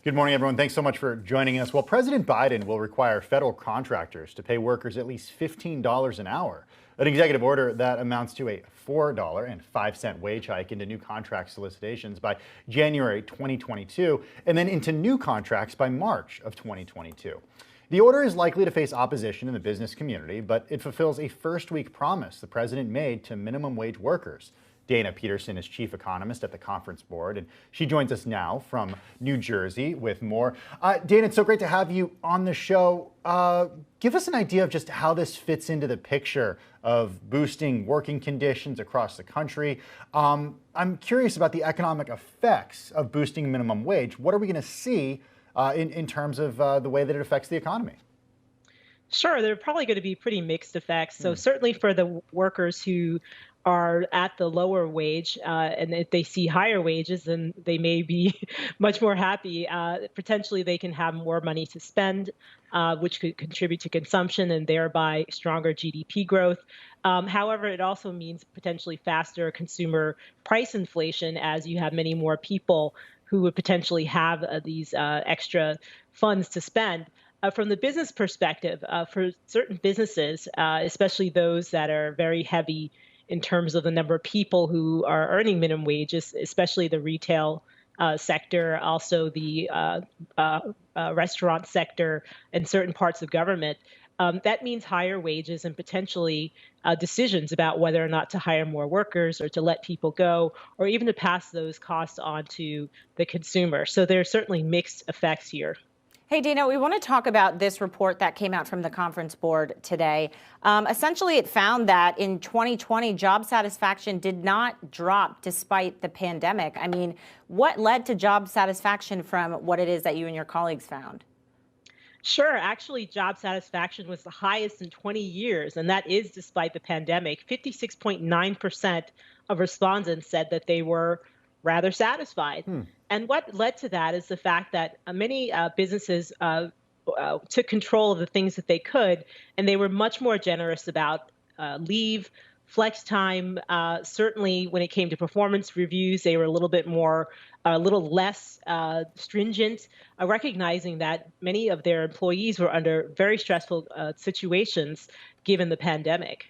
Good morning, everyone. Thanks so much for joining us. Well, President Biden will require federal contractors to pay workers at least $15 an hour, an executive order that amounts to a $4.05 wage hike into new contract solicitations by January 2022, and then into new contracts by March of 2022. The order is likely to face opposition in the business community, but it fulfills a first-week promise the president made to minimum wage workers. Dana Peterson is chief economist at the Conference Board, and she joins us now from New Jersey with more. Dana, it's so great to have you on the show. Give us an idea of just how this fits into the picture of boosting working conditions across the country. I'm curious about the economic effects of boosting minimum wage. What are we going to see in terms of the way that it affects the economy? Sure, there are probably going to be pretty mixed effects. So certainly for the workers who are at the lower wage, and if they see higher wages, then they may be much more happy. Potentially, they can have more money to spend, which could contribute to consumption and thereby stronger GDP growth. However, it also means potentially faster consumer price inflation as you have many more people who would potentially have these extra funds to spend. From the business perspective, for certain businesses, especially those that are very heavy in terms of the number of people who are earning minimum wages, especially the retail sector, also the restaurant sector, and certain parts of government, that means higher wages and potentially decisions about whether or not to hire more workers or to let people go, or even to pass those costs on to the consumer. So there are certainly mixed effects here. Hey, Dana, we want to talk about this report that came out from the Conference Board today. Essentially, it found that in 2020, job satisfaction did not drop despite the pandemic. I mean, what led to job satisfaction from what it is that you and your colleagues found? Sure. Actually, job satisfaction was the highest in 20 years, and that is despite the pandemic. 56.9% of respondents said that they were rather satisfied. And what led to that is the fact that many businesses took control of the things that they could, and they were much more generous about leave, flex time. Certainly, when it came to performance reviews, they were a little less stringent, recognizing that many of their employees were under very stressful situations given the pandemic.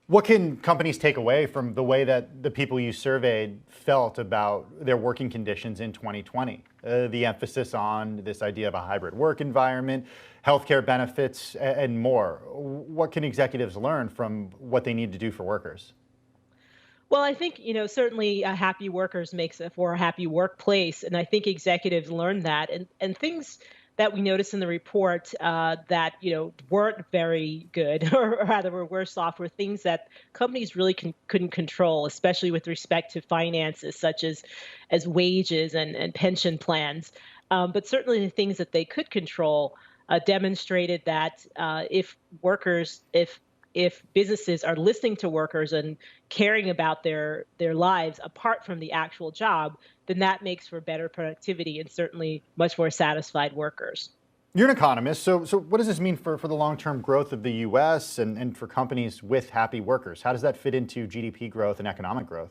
What can companies take away from the way that the people you surveyed felt about their working conditions in 2020? The emphasis on this idea of a hybrid work environment, healthcare benefits, and more. What can executives learn from what they need to do for workers? Well, I think, certainly happy workers makes for a happy workplace. And I think executives learn that. And things that we noticed in the report that weren't very good, or rather were worse off, were things that companies really couldn't control, especially with respect to finances, such as wages and pension plans. But certainly the things that they could control demonstrated that if businesses are listening to workers and caring about their lives apart from the actual job, then that makes for better productivity and certainly much more satisfied workers. You're an economist, so what does this mean for the long-term growth of the U.S. and for companies with happy workers? How does that fit into GDP growth and economic growth?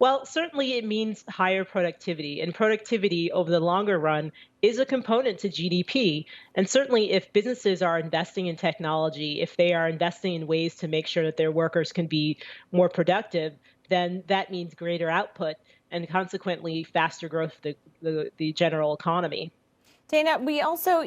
Well, certainly it means higher productivity, and productivity over the longer run is a component to GDP. And certainly if businesses are investing in technology, if they are investing in ways to make sure that their workers can be more productive, then that means greater output and consequently faster growth of the general economy. Dana, we also,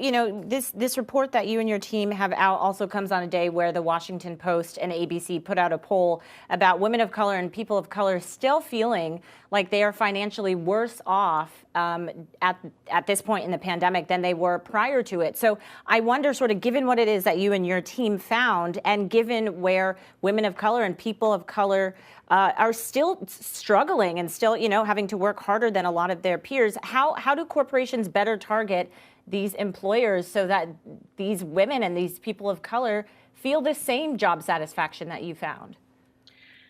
this report that you and your team have out also comes on a day where the Washington Post and ABC put out a poll about women of color and people of color still feeling like they are financially worse off at this point in the pandemic than they were prior to it. So I wonder, sort of given what it is that you and your team found, and given where women of color and people of color are still struggling and still, having to work harder than a lot of their peers, how do corporations better target these employers so that these women and these people of color feel the same job satisfaction that you found?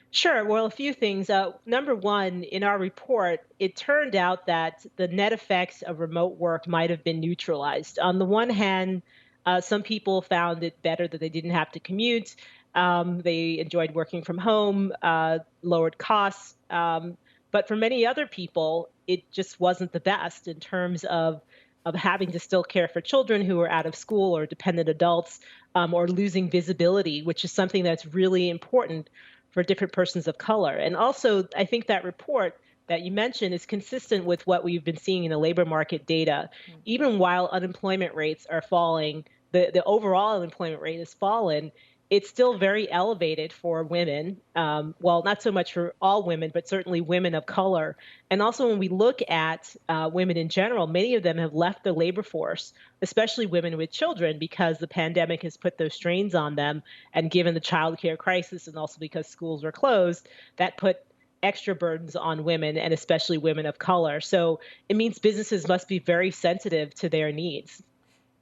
Sure. Well, a few things. Number one, in our report, it turned out that the net effects of remote work might have been neutralized. On the one hand, some people found it better that they didn't have to commute. They enjoyed working from home, lowered costs. But for many other people, it just wasn't the best in terms of having to still care for children who are out of school or dependent adults, or losing visibility, which is something that's really important for different persons of color. And also, I think that report that you mentioned is consistent with what we've been seeing in the labor market data. Even while unemployment rates are falling, the overall unemployment rate has fallen. It's still very elevated for women. Well, not so much for all women, but certainly women of color. And also, when we look at women in general, many of them have left the labor force, especially women with children, because the pandemic has put those strains on them. And given the childcare crisis, and also because schools were closed, that put extra burdens on women, and especially women of color. So it means businesses must be very sensitive to their needs.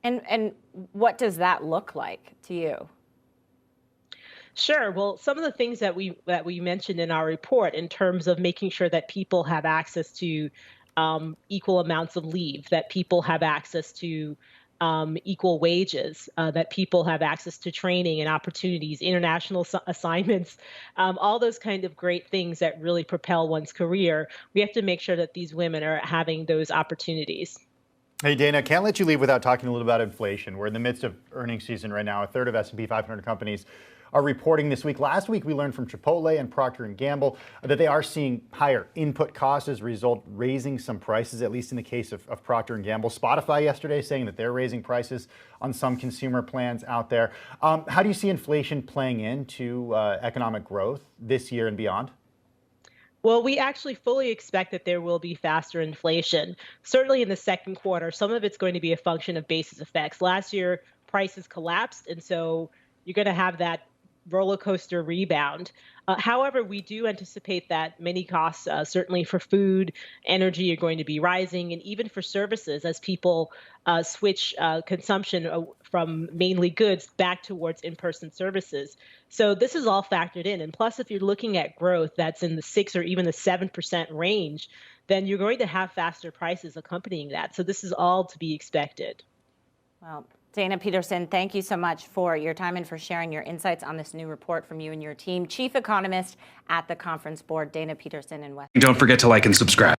And what does that look like to you? Sure. Well, some of the things that we mentioned in our report in terms of making sure that people have access to equal amounts of leave, that people have access to equal wages, that people have access to training and opportunities, international assignments, all those kind of great things that really propel one's career. We have to make sure that these women are having those opportunities. Hey, Dana, can't let you leave without talking a little about inflation. We're in the midst of earnings season right now. A third of S&P 500 companies are reporting this week. Last week, we learned from Chipotle and Procter & Gamble that they are seeing higher input costs as a result, raising some prices, at least in the case of Procter & Gamble. Spotify yesterday saying that they're raising prices on some consumer plans out there. How do you see inflation playing into economic growth this year and beyond? Well, we actually fully expect that there will be faster inflation. Certainly in the second quarter, some of it's going to be a function of basis effects. Last year, prices collapsed, and so you're going to have that roller coaster rebound. However, we do anticipate that many costs, certainly for food, energy, are going to be rising, and even for services as people switch consumption from mainly goods back towards in-person services. So this is all factored in. And plus, if you're looking at growth that's in the 6 or even the 7% range, then you're going to have faster prices accompanying that. So this is all to be expected. Well, Dana Peterson, thank you so much for your time and for sharing your insights on this new report from you and your team. Chief Economist at the Conference Board, Dana Peterson in West. Don't forget to like and subscribe.